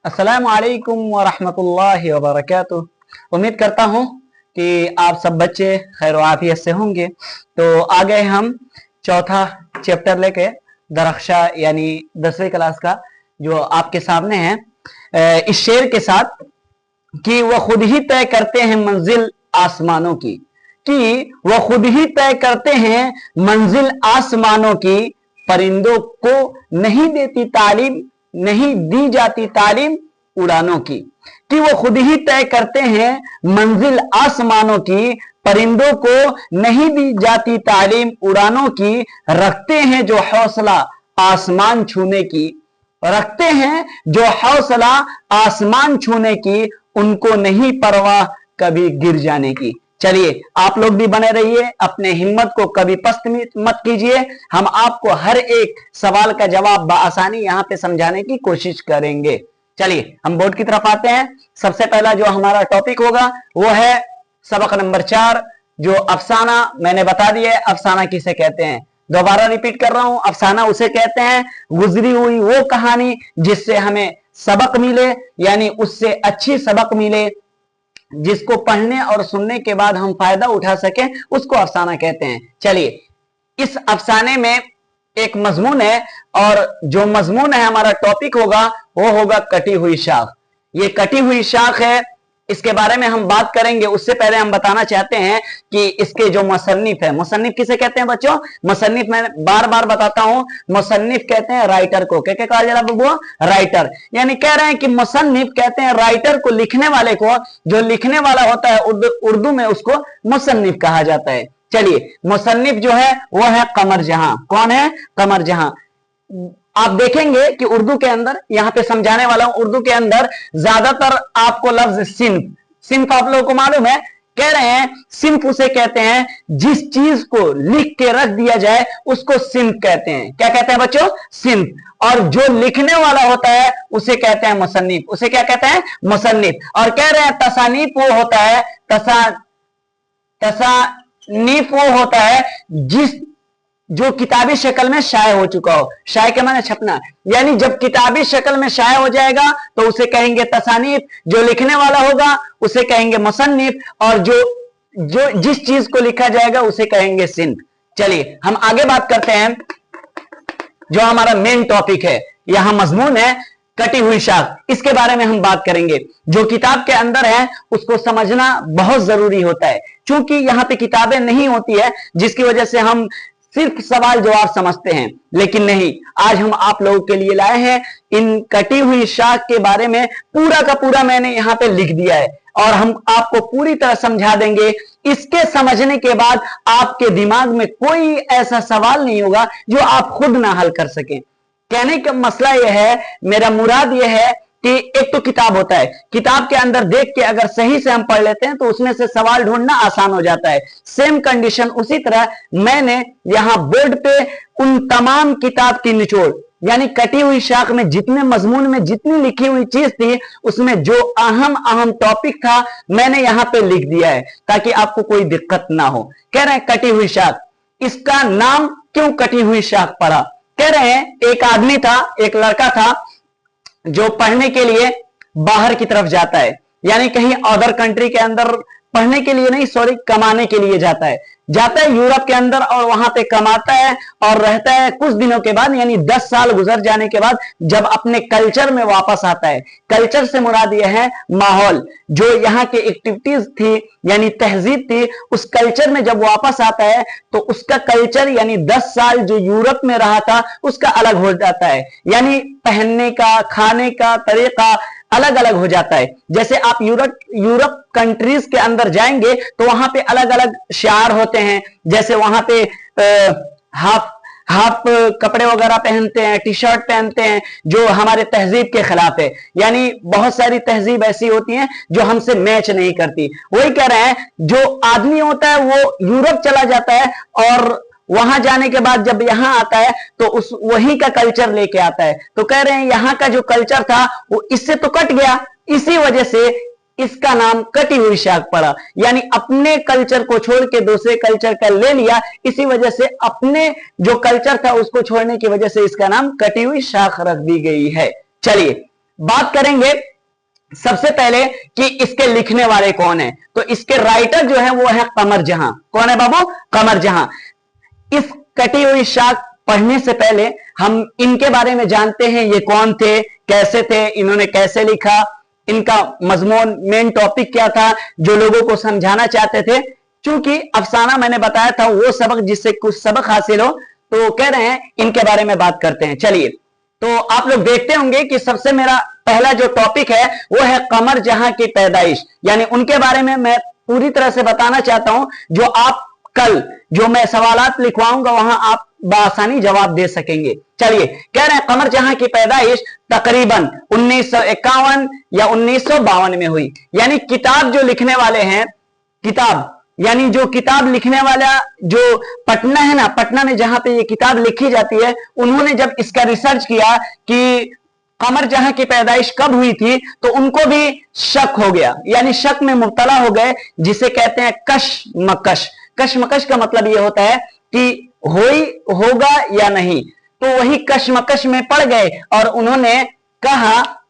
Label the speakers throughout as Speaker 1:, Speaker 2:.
Speaker 1: अस्सलामु अलैकुम व रहमतुल्लाहि व बरकातुहू। उम्मीद करता हूँ कि आप सब बच्चे खैर आफियत से होंगे। तो आ गए हम चौथा चैप्टर लेके दरख्शा यानी 10वीं क्लास का, जो आपके सामने है इस शेर के साथ कि वह खुद ही तय करते हैं मंजिल आसमानों की, कि वह खुद ही तय करते हैं मंजिल आसमानों की, परिंदों को नहीं देती तालीम, नहीं दी जाती तालीम उड़ानों की। कि वो खुद ही तय करते हैं मंजिल आसमानों की, परिंदों को नहीं दी जाती तालीम उड़ानों की, रखते हैं जो हौसला आसमान छूने की, रखते हैं जो हौसला आसमान छूने की, उनको नहीं परवाह कभी गिर जाने की। चलिए आप लोग भी बने रहिए, अपने हिम्मत को कभी पस्त मत कीजिए। हम आपको हर एक सवाल का जवाब बआसानी यहां पे समझाने की कोशिश करेंगे। चलिए हम बोर्ड की तरफ आते हैं। सबसे पहला जो हमारा टॉपिक होगा वो है सबक नंबर 4, जो अफसाना। मैंने बता दिया है अफसाना किसे कहते हैं, दोबारा रिपीट कर रहा हूं। अफसाना उसे कहते हैं गुजरी हुई वो कहानी जिससे हमें सबक मिले, यानी उससे अच्छी सबक मिले, जिसको पढ़ने और सुनने के बाद हम फायदा उठा सकें, उसको अफसाना कहते हैं। चलिए इस अफसाने में एक मजमून है, और जो मजमून है हमारा टॉपिक होगा वो होगा कटी हुई शाख। ये कटी हुई शाख है, इसके बारे में हम बात करेंगे। उससे पहले हम बताना चाहते हैं कि इसके जो मुसन्निफ है, मुसन्निफ किसे कहते हैं बच्चों? मुसन्निफ मैं बार बार बताता हूं, मुसन्निफ कहते हैं राइटर को। क्या कहा जा रहा है? राइटर। यानी कह रहे हैं कि मुसन्निफ कहते हैं राइटर को, लिखने वाले को। जो लिखने वाला होता है उर्दू में उसको मुसन्निफ कहा जाता है। चलिए मुसन्निफ जो है वो है कमर जहां। कौन है? कमर जहां। आप देखेंगे कि उर्दू के अंदर, यहां पे समझाने वाला हूं, उर्दू के अंदर ज्यादातर आपको लफ्ज सिंफ, सिंफ आप लोगों को मालूम है, कह रहे हैं सिंफ उसे कहते हैं जिस चीज को लिख के रख दिया जाए उसको सिंफ कहते हैं। क्या कहते हैं बच्चों? सिंफ। और जो लिखने वाला होता है उसे कहते हैं मुसन्निफ। उसे क्या कहते हैं? मुसन्निफ। और कह रहे हैं तसानीफ वो होता है, तसानीफ वो होता है जो किताबी शक्ल में शाये हो चुका हो। शाये के माने छपना, यानी जब किताबी शक्ल में शाये हो जाएगा तो उसे कहेंगे तसानीफ। जो लिखने वाला होगा उसे कहेंगे मुसन्निफ, और जो जिस चीज को लिखा जाएगा उसे कहेंगे सिंफ। चलिए हम आगे बात करते हैं। जो हमारा मेन टॉपिक है, यहां मजमून है कटी हुई शाख, इसके बारे में हम बात करेंगे। जो किताब के अंदर है उसको समझना बहुत जरूरी होता है, क्योंकि यहां पे किताबें नहीं होती है, जिसकी वजह से हम सिर्फ सवाल जवाब समझते हैं। लेकिन नहीं, आज हम आप लोगों के लिए लाए हैं इन कटी हुई शाख के बारे में पूरा का पूरा मैंने यहां पे लिख दिया है, और हम आपको पूरी तरह समझा देंगे। इसके समझने के बाद आपके दिमाग में कोई ऐसा सवाल नहीं होगा जो आप खुद ना हल कर सकें। कहने का मसला यह है, मेरा मुराद यह है कि एक तो किताब होता है, किताब के अंदर देख के अगर सही से हम पढ़ लेते हैं तो उसमें से सवाल ढूंढना आसान हो जाता है। सेम कंडीशन उसी तरह मैंने यहां बोर्ड पे उन तमाम किताब की निचोड़, यानी कटी हुई शाख में जितने मजमून में जितनी लिखी हुई चीज थी, उसमें जो अहम टॉपिक था मैंने यहां पे लिख दिया है, ताकि आपको कोई दिक्कत ना हो। कह रहे हैं कटी हुई शाख, इसका नाम क्यों कटी हुई शाख पड़ा? कह रहे हैं एक आदमी था, एक लड़का था जो पढ़ने के लिए बाहर की तरफ जाता है, यानी कहीं अदर कंट्री के अंदर पढ़ने के लिए नहीं, सॉरी, कमाने के लिए जाता है यूरोप के अंदर, और वहां पे कमाता है और रहता है। कुछ दिनों के बाद, यानी 10 साल गुजर जाने के बाद जब अपने कल्चर में वापस आता है, कल्चर से मुराद यह है माहौल, जो यहाँ की एक्टिविटीज थी यानी तहजीब थी, उस कल्चर में जब वापस आता है तो उसका कल्चर यानी 10 साल जो यूरोप में रहा था उसका अलग हो जाता है, यानी पहनने का, खाने का तरीका अलग अलग हो जाता है। जैसे आप यूरोप कंट्रीज के अंदर जाएंगे तो वहां पे अलग अलग शिआर होते हैं, जैसे वहां पे हाफ कपड़े वगैरह पहनते हैं, टी शर्ट पहनते हैं, जो हमारे तहजीब के खिलाफ है। यानी बहुत सारी तहजीब ऐसी होती हैं जो हमसे मैच नहीं करती। वही कह रहे हैं, जो आदमी होता है वो यूरोप चला जाता है और वहां जाने के बाद जब यहां आता है तो उस वही का कल्चर लेके आता है। तो कह रहे हैं यहां का जो कल्चर था वो इससे तो कट गया, इसी वजह से इसका नाम कटी हुई शाख पड़ा। यानी अपने कल्चर को छोड़ के दूसरे कल्चर का ले लिया, इसी वजह से अपने जो कल्चर था उसको छोड़ने की वजह से इसका नाम कटी हुई शाख रख दी गई है। चलिए बात करेंगे सबसे पहले कि इसके लिखने वाले कौन है। तो इसके राइटर जो है वो है कमर जहां। कौन है बाबू? कमर जहां। इस कटी हुई शाख पढ़ने से पहले हम इनके बारे में जानते हैं, ये कौन थे, कैसे थे, इन्होंने कैसे लिखा, इनका मजमून मेन टॉपिक क्या था जो लोगों को समझाना चाहते थे। क्योंकि अफसाना मैंने बताया था वो सबक जिससे कुछ सबक हासिल हो, तो कह रहे हैं इनके बारे में बात करते हैं। चलिए, तो आप लोग देखते होंगे कि सबसे मेरा पहला जो टॉपिक है वो है कमर जहां की पैदाइश, यानी उनके बारे में मैं पूरी तरह से बताना चाहता हूं, जो आप कल जो मैं सवालात लिखवाऊंगा वहां आप बआसानी जवाब दे सकेंगे। चलिए, कह रहे हैं कमर जहां की पैदाइश तकरीबन 1951 या 1952 में हुई। यानी किताब जो लिखने वाले हैं, किताब यानी जो किताब लिखने वाला जो पटना है ना, पटना में जहां पे ये किताब लिखी जाती है, उन्होंने जब इसका रिसर्च किया कि कमर जहां की पैदाइश कब हुई थी, तो उनको भी शक हो गया, यानी शक में मुब्तला हो गए, जिसे कहते हैं कशमकश। कशमकश का मतलब यह होता है कि होगा या नहीं, तो वही कशमकश में पड़ गए और उन्होंने कहा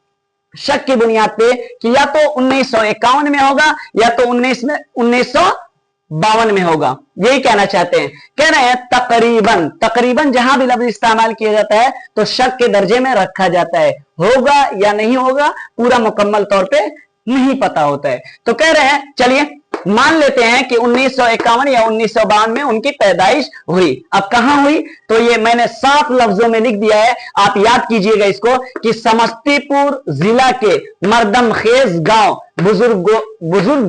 Speaker 1: शक की बुनियाद पे कि या तो 1951 में होगा या तो 1952 में होगा। यही कहना चाहते हैं। कह रहे हैं तकरीबन, तकरीबन जहां भी लफ्ज इस्तेमाल किया जाता है तो शक के दर्जे में रखा जाता है, होगा या नहीं होगा पूरा मुकम्मल तौर पे नहीं पता होता है। तो कह रहे हैं चलिए मान लेते हैं कि 1951 या 1952 में उनकी पैदाइश हुई। अब कहां हुई, तो ये मैंने साफ लफ्जों में लिख दिया है, आप याद कीजिएगा इसको कि समस्तीपुर जिला के मर्दमखेज गांव बुजुर्ग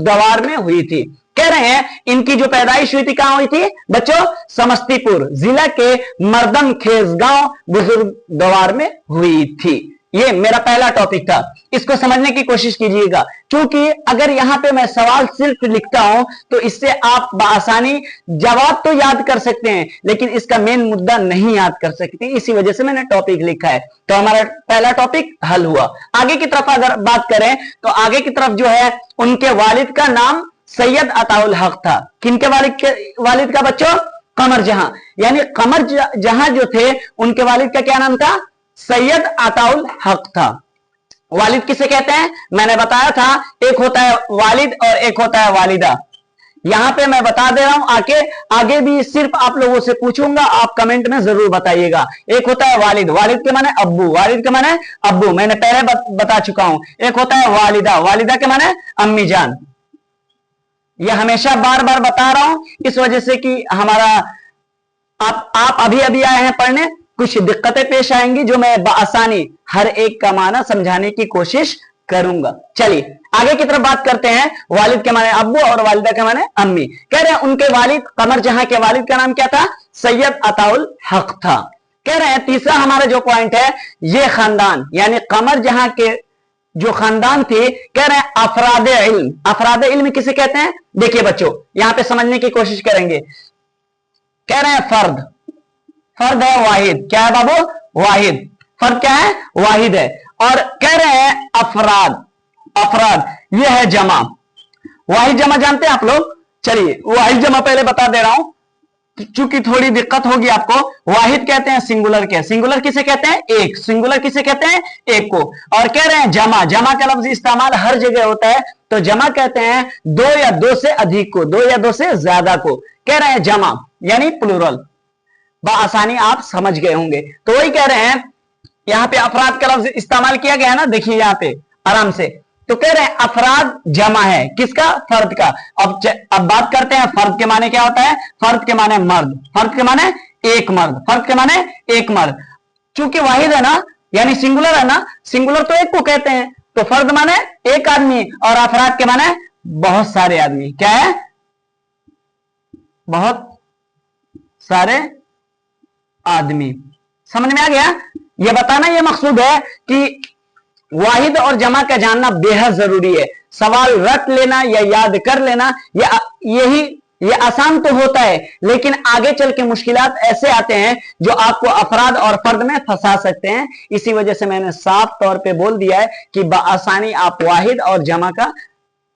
Speaker 1: दवार में हुई थी। कह रहे हैं इनकी जो पैदाइश हुई थी कहां हुई थी बच्चों? समस्तीपुर जिला के मर्दमखेज गांव बुजुर्ग दवार में हुई थी। ये मेरा पहला टॉपिक था, इसको समझने की कोशिश कीजिएगा, क्योंकि अगर यहां पे मैं सवाल सिर्फ लिखता हूं तो इससे आप बआसानी जवाब तो याद कर सकते हैं लेकिन इसका मेन मुद्दा नहीं याद कर सकते, इसी वजह से मैंने टॉपिक लिखा है। तो हमारा पहला टॉपिक हल हुआ। आगे की तरफ अगर बात करें तो आगे की तरफ जो है उनके वालिद का नाम सैयद अताउल हक था। किनके वालिद का बच्चों? कमर जहां। यानी कमर जहां जो थे उनके वालिद का क्या नाम था? सैयद अताउल हक था। वालिद किसे कहते हैं? मैंने बताया था एक होता है वालिद और एक होता है वालिदा। यहां पे मैं बता दे रहा हूं, आगे भी सिर्फ आप लोगों से पूछूंगा, आप कमेंट में जरूर बताइएगा। एक होता है वालिद, वालिद के माने अब्बू, वालिद के माने अब्बू, मैंने पहले बता चुका हूं। एक होता है वालिदा, वालिदा के माने अम्मी जान। यह हमेशा बार बार बता रहा हूं इस वजह से कि हमारा आप अभी अभी आए हैं पढ़ने, कुछ दिक्कतें पेश आएंगी जो मैं बआसानी हर एक का माना समझाने की कोशिश करूंगा। चलिए आगे की तरफ बात करते हैं। वालिद के माने अब्बू और वालिदा के माने अम्मी। कह रहे हैं उनके वालिद कमर जहां के वालिद का नाम क्या था? सैयद अताउल हक था। कह रहे हैं तीसरा हमारा जो पॉइंट है, ये खानदान यानी कमर जहां के जो खानदान थे, कह रहे हैं अफराद इल्म। अफराद इल्म किसे कहते हैं? देखिए बच्चों यहां पे समझने की कोशिश करेंगे। कह रहे हैं फर्द है वाहिद। क्या है बाबू? वाहिद। फर्द क्या है? वाहिद है। और कह रहे हैं अफराद ये है जमा। वाहिद जमा जानते हैं आप लोग? चलिए वाहिद जमा पहले बता दे रहा हूं चूंकि थोड़ी दिक्कत होगी आपको। वाहिद कहते हैं सिंगुलर के, सिंगुलर किसे कहते हैं? एक। सिंगुलर किसे कहते हैं? एक को। और कह रहे हैं जमा, जमा का लफ्ज इस्तेमाल हर जगह होता है, तो जमा कहते हैं दो या दो से अधिक को, दो या दो से ज्यादा को। कह रहे हैं जमा यानी प्लूरल। बआसानी आप समझ गए होंगे। तो वही कह रहे हैं यहां पे अफराद का लफ्ज इस्तेमाल किया गया है ना, देखिए यहां पे आराम से। तो कह रहे हैं अफराद जमा है किसका? फर्द का। अब बात करते हैं फर्द के माने क्या होता है। फर्द के माने मर्द, फर्द के माने एक मर्द, फर्द के माने एक मर्द। चूंकि वाहिद है ना यानी सिंगुलर है ना, सिंगुलर तो एक को कहते हैं, तो फर्द माने एक आदमी और अफराद के माने बहुत सारे आदमी। क्या है? बहुत सारे आदमी। समझ में आ गया? यह बताना यह मकसूद है कि वाहिद और जमा का जानना बेहद जरूरी है। सवाल रट लेना या याद कर लेना ये आसान तो होता है, लेकिन आगे चल के मुश्किलात ऐसे आते हैं जो आपको अफराद और फर्द में फंसा सकते हैं। इसी वजह से मैंने साफ तौर पे बोल दिया है कि बआसानी आप वाहिद और जमा का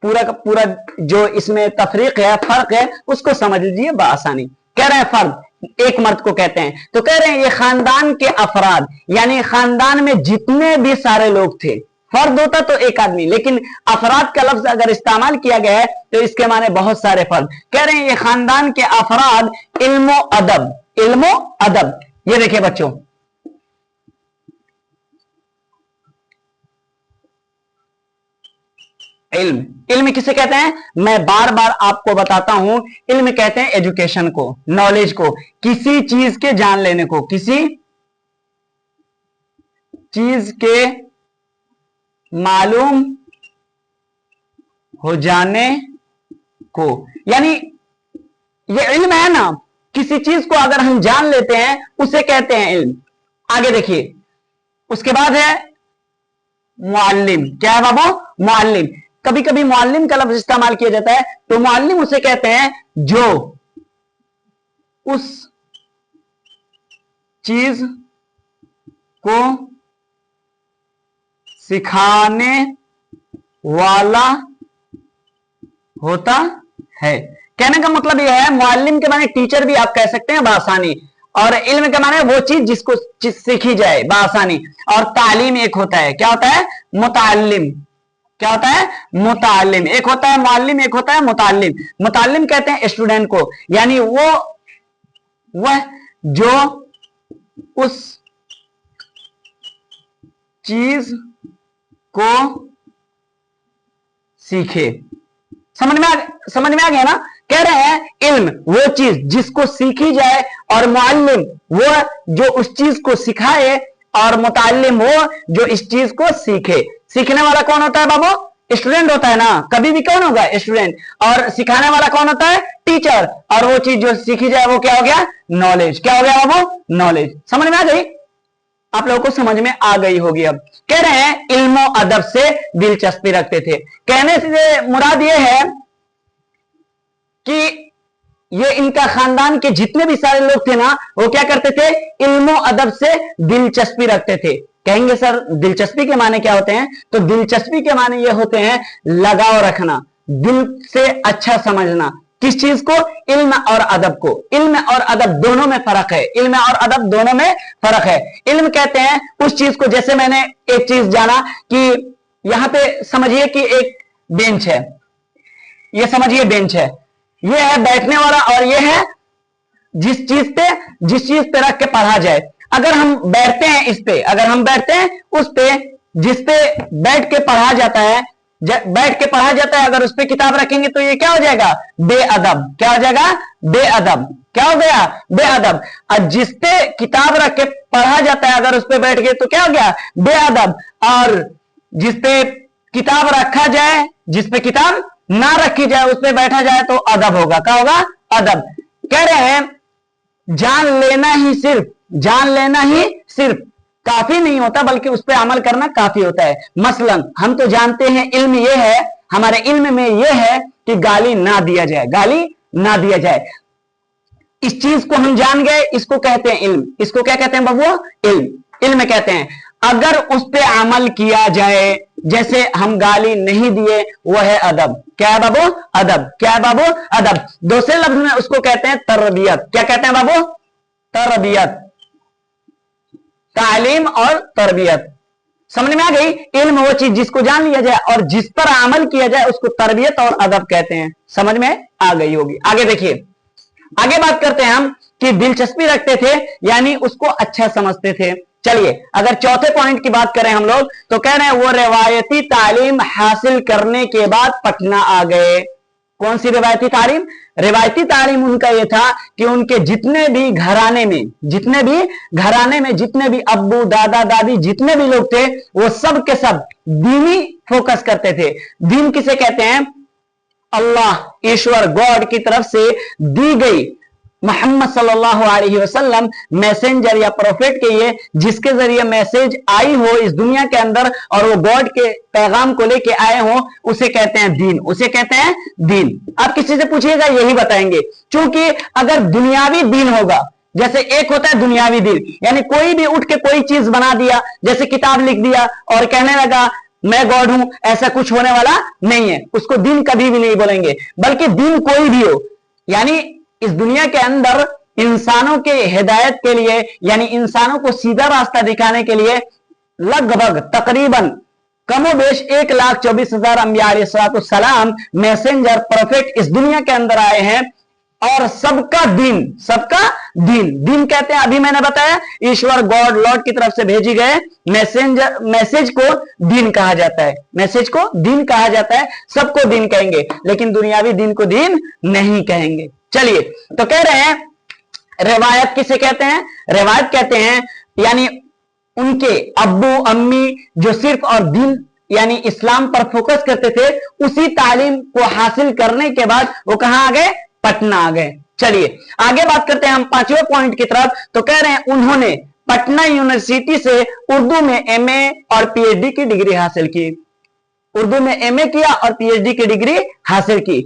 Speaker 1: पूरा जो इसमें तफरीक है, फर्क है, उसको समझ लीजिए बआसानी। कह रहे हैं फर्द एक मर्द को कहते हैं। तो कह रहे हैं ये खानदान के अफराद यानी खानदान में जितने भी सारे लोग थे, फर्द होता तो एक आदमी, लेकिन अफराद का लफ्ज अगर इस्तेमाल किया गया है तो इसके माने बहुत सारे फर्द। कह रहे हैं ये खानदान के अफराद इल्मो अदब, इल्मो अदब। ये देखिए बच्चों, इल्म, इल्म किसे कहते हैं? मैं बार बार आपको बताता हूं, इल्म कहते हैं एजुकेशन को, नॉलेज को, किसी चीज के जान लेने को, किसी चीज के मालूम हो जाने को। यानी ये इल्म है ना, किसी चीज को अगर हम जान लेते हैं उसे कहते हैं इल्म। आगे देखिए, उसके बाद है मुअल्लिम। क्या है बाबू? मुअल्लिम। कभी कभी मुअल्लिम का लफ्ज इस्तेमाल किया जाता है, तो मुअल्लिम उसे कहते हैं जो उस चीज को सिखाने वाला होता है। कहने का मतलब यह है, मुअल्लिम के माने टीचर भी आप कह सकते हैं बआसानी, और इल्म के माने वो चीज जिसको सीखी जाए बआसानी। और तालीम एक होता है, क्या होता है? मुताल्लिम। क्या होता है? मुताल्लिम। एक होता है मुअल्लिम, एक होता है मुताल्लिम। मुताल्लिम कहते हैं स्टूडेंट को, यानी वह जो उस चीज को सीखे। समझ में आ गया ना? कह रहे हैं इल्म वो चीज जिसको सीखी जाए, और मुअल्लिम वो जो उस चीज को सिखाए, और मुताल्लिम वो जो इस चीज को सीखे। सीखने वाला कौन होता है बाबू? स्टूडेंट होता है ना, कभी भी कौन होगा? स्टूडेंट। और सिखाने वाला कौन होता है? टीचर। और वो चीज जो सीखी जाए वो क्या हो गया? नॉलेज। क्या हो गया बाबू? नॉलेज। समझ में आ गई? आप लोगों को समझ में आ गई होगी। अब कह रहे हैं इल्मो अदब से दिलचस्पी रखते थे। कहने से मुराद ये है कि ये इनका खानदान के जितने भी सारे लोग थे ना, वो क्या करते थे? इल्मो अदब से दिलचस्पी रखते थे। कहेंगे सर दिलचस्पी के माने क्या होते हैं? तो दिलचस्पी के माने ये होते हैं लगाव रखना, दिल से अच्छा समझना। किस चीज को? इल्म और अदब को। इल्म और अदब दोनों में फर्क है, इल्म और अदब दोनों में फर्क है। इल्म कहते हैं उस चीज को, जैसे मैंने एक चीज जाना कि यहां पे समझिए कि एक बेंच है, ये समझिए बेंच है, ये है बैठने वाला, और ये है जिस चीज पे रख के पढ़ा जाए। अगर हम बैठते हैं इस पे, अगर हम बैठते हैं उस पे जिस पे बैठ के पढ़ा जाता है, अगर उस पे किताब रखेंगे तो ये क्या हो जाएगा? बेअदब। क्या हो जाएगा? बेअदब। क्या हो गया? बेअदब। और जिस पे किताब रख के पढ़ा जाता है अगर उस पे बैठ गए तो क्या हो गया? बेअदब। और जिस पे किताब रखा जाए, जिस पे किताब ना रखी जाए, उस पे बैठा जाए तो अदब होगा। क्या होगा? अदब। कह रहे हैं जान लेना ही सिर्फ काफी नहीं होता, बल्कि उस पर अमल करना काफी होता है। मसलन हम तो जानते हैं इल्म ये है, हमारे इल्म में ये है कि गाली ना दिया जाए, गाली ना दिया जाए। इस चीज को हम जान गए, इसको कहते हैं इल्म। इसको क्या कहते हैं बाबू? इल्म। इल्म कहते हैं। अगर उस पर अमल किया जाए, जैसे हम गाली नहीं दिए, वो है अदब। क्या है बाबू? अदब। क्या है बाबू? अदब। दूसरे लफ्ज में उसको कहते हैं तरबियत। क्या कहते हैं बाबू? तरबियत। तालीम और तरबियत। समझ में आ गई? इल्म वो चीज जिसको जान लिया जाए और जिस पर अमल किया जाए उसको तरबियत और अदब कहते हैं। समझ में आ गई होगी। आगे देखिए, आगे बात करते हैं हम कि दिलचस्पी रखते थे यानी उसको अच्छा समझते थे। चलिए अगर चौथे पॉइंट की बात करें हम लोग, तो कह रहे हैं वो रिवायती तालीम हासिल करने के बाद पटना आ गए। कौन सी रिवायती तालीम? रिवायती तालीम उनका यह था कि उनके जितने भी घराने में जितने भी अब्बू दादा दादी जितने भी लोग थे, वो सब के सब दीनी फोकस करते थे। दीन किसे कहते हैं? अल्लाह, ईश्वर, गॉड की तरफ से दी गई मोहम्मद सल्लल्लाहु अलैहि वसल्लम मैसेंजर या प्रोफेट के ये जिसके जरिए मैसेज आई हो इस दुनिया के अंदर और वो गॉड के पैगाम को लेके आए हो, उसे कहते हैं दीन। उसे कहते हैं दीन। आप किसी से पूछिएगा यही बताएंगे, क्योंकि अगर दुनियावी दीन होगा, जैसे एक होता है दुनियावी दीन, यानी कोई भी उठ के कोई चीज बना दिया, जैसे किताब लिख दिया और कहने लगा मैं गॉड हूं, ऐसा कुछ होने वाला नहीं है, उसको दीन कभी भी नहीं बोलेंगे। बल्कि दीन कोई भी हो, यानी इस दुनिया के अंदर इंसानों के हिदायत के लिए, यानी इंसानों को सीधा रास्ता दिखाने के लिए लगभग तकरीबन कमोबेश 1,24,000 अंबिया अलैहिस्सलाम मैसेंजर प्रोफेट इस दुनिया के अंदर आए हैं, और सबका दीन कहते हैं, अभी मैंने बताया ईश्वर गॉड लॉर्ड की तरफ से भेजी गए मैसेज को दीन कहा जाता है, मैसेज को दीन कहा जाता है, सबको दीन कहेंगे, लेकिन दुनियावी दीन को दीन नहीं कहेंगे। चलिए, तो कह रहे हैं रिवायत किसे कहते हैं? रिवायत कहते हैं यानी उनके अब्बू अम्मी जो सिर्फ और दीन यानी इस्लाम पर फोकस करते थे, उसी तालीम को हासिल करने के बाद वो कहां आ गए? पटना आ गए। चलिए आगे बात करते हैं हम पांचवें पॉइंट की तरफ। तो कह रहे हैं उन्होंने पटना यूनिवर्सिटी से उर्दू में एमए और पीएचडी की डिग्री हासिल की, उर्दू में एमए किया और पीएचडी की डिग्री हासिल की।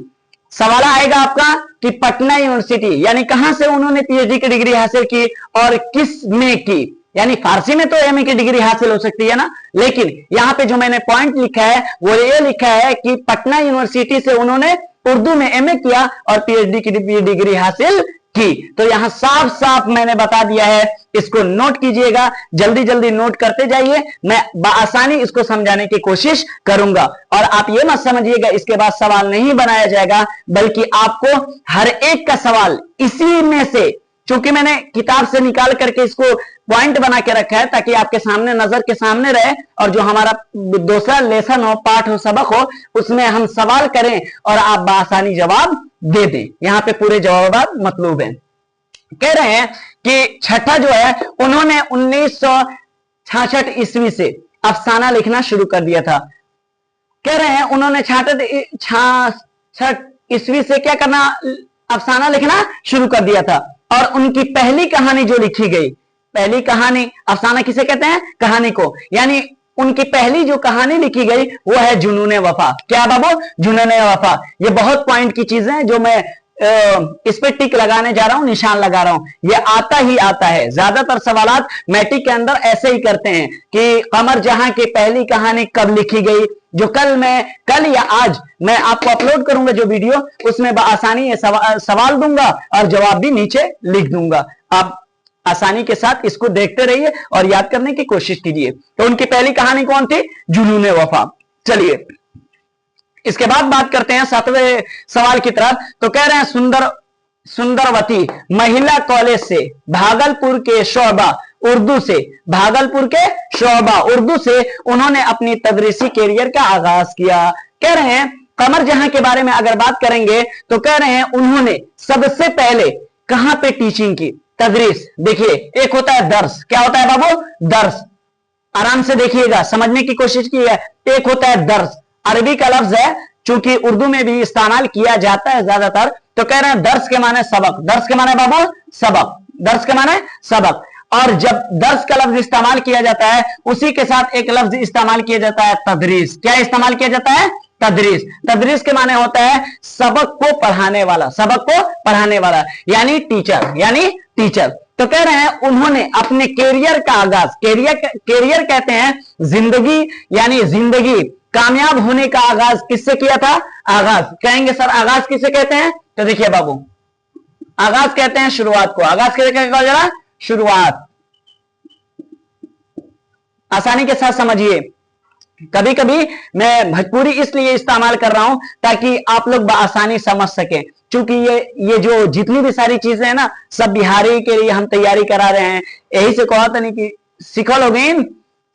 Speaker 1: सवाल आएगा आपका कि पटना यूनिवर्सिटी यानी कहां से उन्होंने पीएचडी की डिग्री हासिल की और किस में की? यानी फारसी में तो एमए की डिग्री हासिल हो सकती है ना, लेकिन यहां पे जो मैंने पॉइंट लिखा है वो ये लिखा है कि पटना यूनिवर्सिटी से उन्होंने उर्दू में एमए किया और पीएचडी की डिग्री हासिल की। तो यहां साफ साफ मैंने बता दिया है, इसको नोट कीजिएगा, जल्दी जल्दी नोट करते जाइए, मैं आसानी इसको समझाने की कोशिश करूंगा। और आप ये मत समझिएगा इसके बाद सवाल नहीं बनाया जाएगा, बल्कि आपको हर एक का सवाल इसी में से, चूंकि मैंने किताब से निकाल करके इसको पॉइंट बना के रखा है ताकि आपके सामने नजर के सामने रहे, और जो हमारा दूसरा लेसन हो, पाठ हो, सबक हो, उसमें हम सवाल करें और आप बआसानी जवाब दे दें। यहां पे पूरे जवाब मतलूब हैं। कह रहे हैं कि छठा जो है उन्होंने 1966 ईस्वी से अफसाना लिखना शुरू कर दिया था। कह रहे हैं उन्होंने 66 ईस्वी से क्या करना? अफसाना लिखना शुरू कर दिया था। और उनकी पहली कहानी जो लिखी गई, पहली कहानी, अफसाना किसे कहते हैं? कहानी को, यानी उनकी पहली जो कहानी लिखी गई वो है जुनून वफा। क्या बाबू? जुनून वफा। ये बहुत पॉइंट की चीजें हैं जो मैं इस पे टिक लगाने जा रहा हूं, निशान लगा रहा हूं। ये आता ही आता है, ज्यादातर सवालात मैट्रिक के अंदर ऐसे ही करते हैं कि कमर जहां की पहली कहानी कब लिखी गई, जो कल या आज मैं आपको अपलोड करूंगा जो वीडियो, उसमें बआसानी ये सवाल दूंगा और जवाब भी नीचे लिख दूंगा। आप आसानी के साथ इसको देखते रहिए और याद करने की कोशिश कीजिए। तो उनकी पहली कहानी कौन थी? जुनून वफा। चलिए इसके बाद बात करते हैं 7वें सवाल की तरफ। तो कह रहे हैं सुंदरवती महिला कॉलेज से भागलपुर के शोबा उर्दू से, भागलपुर के शोबा उर्दू से उन्होंने अपनी तदरीसी कैरियर का आगाज किया। कह रहे हैं कमर जहां के बारे में अगर बात करेंगे तो कह रहे हैं उन्होंने सबसे पहले कहां पे टीचिंग की? तदरीस। देखिए एक होता है दर्स, क्या होता है बाबू? दर्स। आराम से देखिएगा, समझने की कोशिश की है। एक होता है दर्स, अरबी का लफ्ज है, चूंकि उर्दू में भी इस्तेमाल किया जाता है ज्यादातर। तो कह रहे हैं दर्स के माने सबक, दर्स के माने बाबू सबक, दर्स के माने सबक। और जब दर्स का लफ्ज इस्तेमाल किया जाता है उसी के साथ एक लफ्ज इस्तेमाल किया जाता है तदरीस। क्या इस्तेमाल किया जाता है? तदरीस। तदरीस के माने होता है सबक को पढ़ाने वाला, सबक को पढ़ाने वाला, यानी टीचर, यानी टीचर। तो कह रहे हैं उन्होंने अपने कैरियर का आगाज, कैरियर कहते हैं जिंदगी, यानी जिंदगी कामयाब होने का आगाज किससे किया था? आगाज। कहेंगे सर आगाज किसे कहते हैं? तो देखिए बाबू, आगाज कहते हैं शुरुआत को। आगाज किसे कहते हैं? जरा शुरुआत, आसानी के साथ समझिए। कभी कभी मैं भोजपुरी इसलिए इस्तेमाल कर रहा हूं ताकि आप लोग आसानी समझ सकें, क्योंकि ये जो जितनी भी सारी चीजें हैं ना, सब बिहारी के लिए हम तैयारी करा रहे हैं। यही से कहा था नहीं कि सिखल होगीन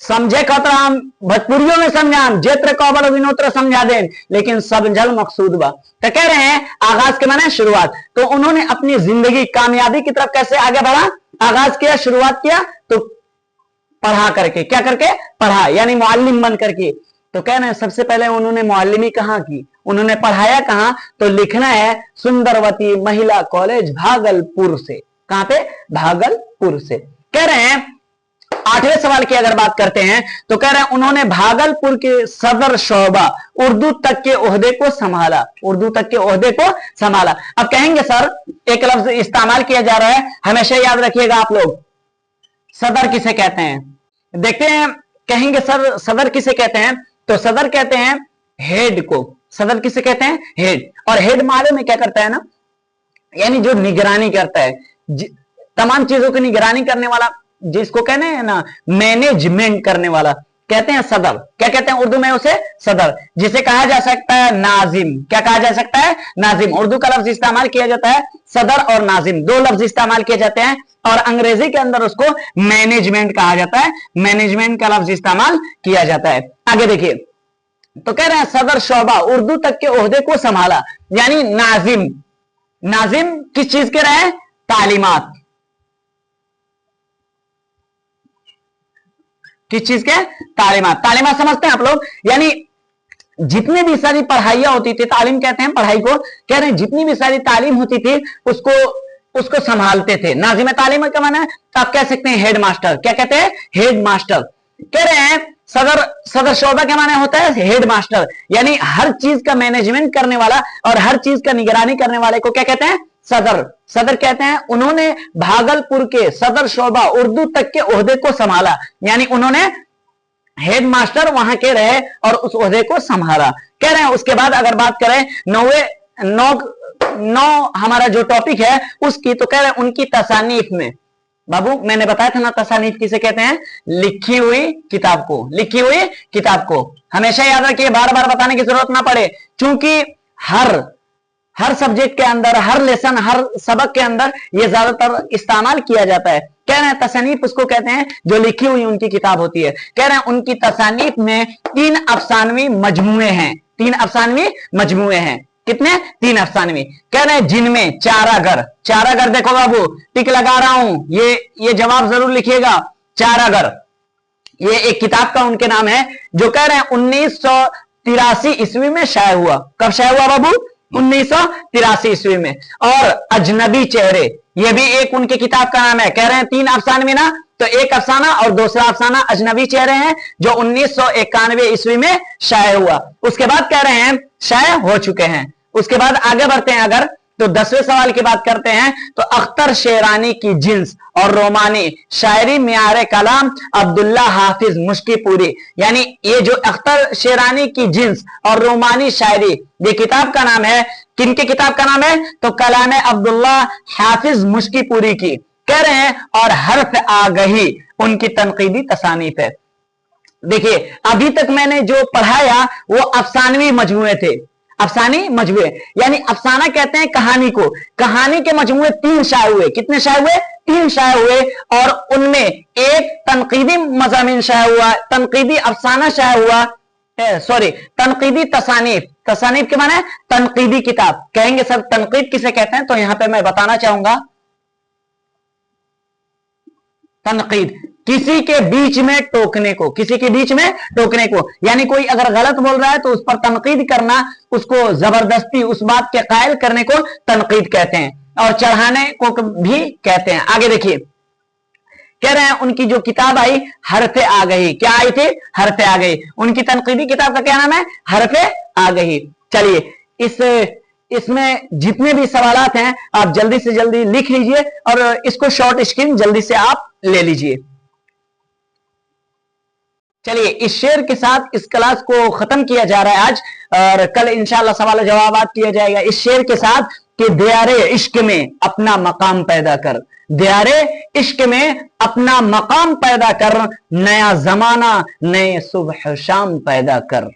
Speaker 1: समझे खतरा, हम भोजपुरियों में समझाम जेत्र कबल विनोत्र समझा दें, लेकिन समझल मकसूद बा। तो कह रहे हैं आगाज के माने शुरुआत। तो उन्होंने अपनी जिंदगी कामयाबी की तरफ कैसे आगे बढ़ा? आगाज किया, शुरुआत किया, तो पढ़ा करके, क्या करके? पढ़ा, यानी मुअल्लिम बन करके। तो कह रहे हैं सबसे पहले उन्होंने मुअल्लिमी कहां की? उन्होंने पढ़ाया कहां? तो लिखना है सुंदरवती महिला कॉलेज भागलपुर से। कहां पे? भागलपुर से। कह रहे हैं 8वें सवाल की अगर बात करते हैं तो कह रहे हैं उन्होंने भागलपुर के सदर शोबा उर्दू तक के ओहदे को संभाला, उर्दू तक के ओहदे को संभाला। अब कहेंगे सर एक लफ्ज इस्तेमाल किया जा रहा है, हमेशा याद रखिएगा आप लोग, सदर किसे कहते हैं? देखते हैं, कहेंगे सर सदर किसे कहते हैं? तो सदर कहते हैं हेड को। सदर किसे कहते हैं? हेड। और हेड मालूम में क्या करता है ना, यानी जो निगरानी करता है, तमाम चीजों की निगरानी करने वाला, जिसको कहने हैं ना मैनेजमेंट करने वाला। कहते हैं सदर। क्या कहते हैं उर्दू में उसे? सदर। जिसे कहा जा सकता है नाजिम। क्या कहा जा सकता है? नाजिम। उर्दू का लफ्ज इस्तेमाल किया जाता है सदर और नाजिम, दो लफ्ज इस्तेमाल किए जाते हैं, और अंग्रेजी के अंदर उसको मैनेजमेंट कहा जाता है, मैनेजमेंट का लफ्ज इस्तेमाल किया जाता है। आगे देखिए, तो कह रहे हैं सदर शोबा, उर्दू तक के ओहदे को संभाला, यानी नाजिम। नाजिम किस चीज के रहे? तालीमात। किस चीज के? तालीमात। तालीमात समझते हैं आप लोग? यानी जितनी भी सारी पढ़ाइयां होती थी, तालीम कहते हैं पढ़ाई को, कह रहे हैं जितनी भी सारी तालीम होती थी उसको संभालते थे। नाजिम तालीम का माना है, आप कह सकते हैं हेड मास्टर। क्या कहते हैं? Head master. कह रहे हैं सदर शोबा के माने होता है हेड मास्टर, यानी हर चीज का मैनेजमेंट करने वाला और हर चीज का निगरानी करने वाले को क्या कहते हैं? सदर। सदर कहते हैं। उन्होंने भागलपुर के सदर शोबा उर्दू तक के ओहदे को संभाला, यानी उन्होंने हेड मास्टर वहां के रहे और उस ओहदे को संभाला। कह रहे हैं उसके बाद अगर बात करें नौ हमारा जो टॉपिक है उसकी, तो कह रहे हैं उनकी तसानीफ में, बाबू मैंने बताया था ना तसानीफ किसे कहते हैं? लिखी हुई किताब को। लिखी हुई किताब को हमेशा याद रखिए, बार बार बताने की जरूरत ना पड़े, क्योंकि हर सब्जेक्ट के अंदर, हर लेसन, हर सबक के अंदर ये ज्यादातर इस्तेमाल किया जाता है। कह रहे हैं तसानीफ उसको कहते हैं जो लिखी हुई उनकी किताब होती है। कह रहे हैं उनकी तसानीफ में 3 अफसानवी मजमुए हैं। 3 अफसानवी मजमुए हैं। कितने? 3 अफसानवी। कह रहे हैं जिनमें चारागर। चारागर देखो बाबू, टिक लगा रहा हूं, ये जवाब जरूर लिखिएगा। चारागर ये एक किताब का उनके नाम है, जो कह रहे हैं 1983 ईस्वी में शाया हुआ। कब शाया हुआ बाबू? 1983 ईस्वी में। और अजनबी चेहरे, ये भी एक उनके किताब का नाम है। कह रहे हैं 3 अफसानवी ना, तो एक अफसाना और दूसरा अफसाना अजनबी चेहरे हैं, जो 1991 ईस्वी में शाया हुआ। उसके बाद कह रहे हैं शाया हो चुके हैं। उसके बाद आगे बढ़ते हैं अगर, तो 10वें सवाल की बात करते हैं, तो अख्तर शेरानी की जिन्स और रोमानी शायरी मियारे कलाम अब्दुल्ला हाफिज मुश्कीपुरी, यानी ये जो अख्तर शेरानी की जिन्स और रोमानी शायरी, ये किताब का नाम है। किनकी किताब का नाम है? तो कलाम अब्दुल्ला हाफिज मुश्कीपुरी की। कह रहे हैं और हर्फ आगही उनकी तनकीदी तसानीफ है। देखिए अभी तक मैंने जो पढ़ाया वो अफसानवी मजमुए थे। अफसानी मजमुए यानी अफसाना कहते हैं कहानी को। कहानी के मजमुए 3 शाये हुए। कितने शाये हुए? 3 शाये हुए, और उनमें एक तनकीदी मज़ामीन शाया हुआ, तनकीदी अफसाना शाया हुआ, सॉरी तनकीदी तसानीफ। तसानीफ के माने तनकीदी किताब। कहेंगे सर तनकीद किसे कहते हैं? तो यहां पे मैं बताना चाहूंगा, तनकीद किसी के बीच में टोकने को, किसी के बीच में टोकने को, यानी कोई अगर गलत बोल रहा है तो उस पर तनकीद करना, उसको जबरदस्ती उस बात के कायल करने को तनकीद कहते हैं, और चढ़ाने को भी कहते हैं। आगे देखिए, कह रहे हैं उनकी जो किताब आई हरफे आ गई। क्या आई थी? हरफे आ गई। उनकी तनकीदी किताब का क्या नाम है? हरफे आ गई। चलिए इसमें जितने भी सवालात हैं आप जल्दी से जल्दी लिख लीजिए और इसको शॉर्ट स्क्रीन जल्दी से आप ले लीजिए। चलिए इस शेर के साथ इस क्लास को खत्म किया जा रहा है आज, और कल इंशाल्लाह सवाल जवाब किया जाएगा इस शेर के साथ कि दियारे इश्क में अपना मकाम पैदा कर। दियारे इश्क में अपना मकाम पैदा कर, नया जमाना नए सुबह शाम पैदा कर।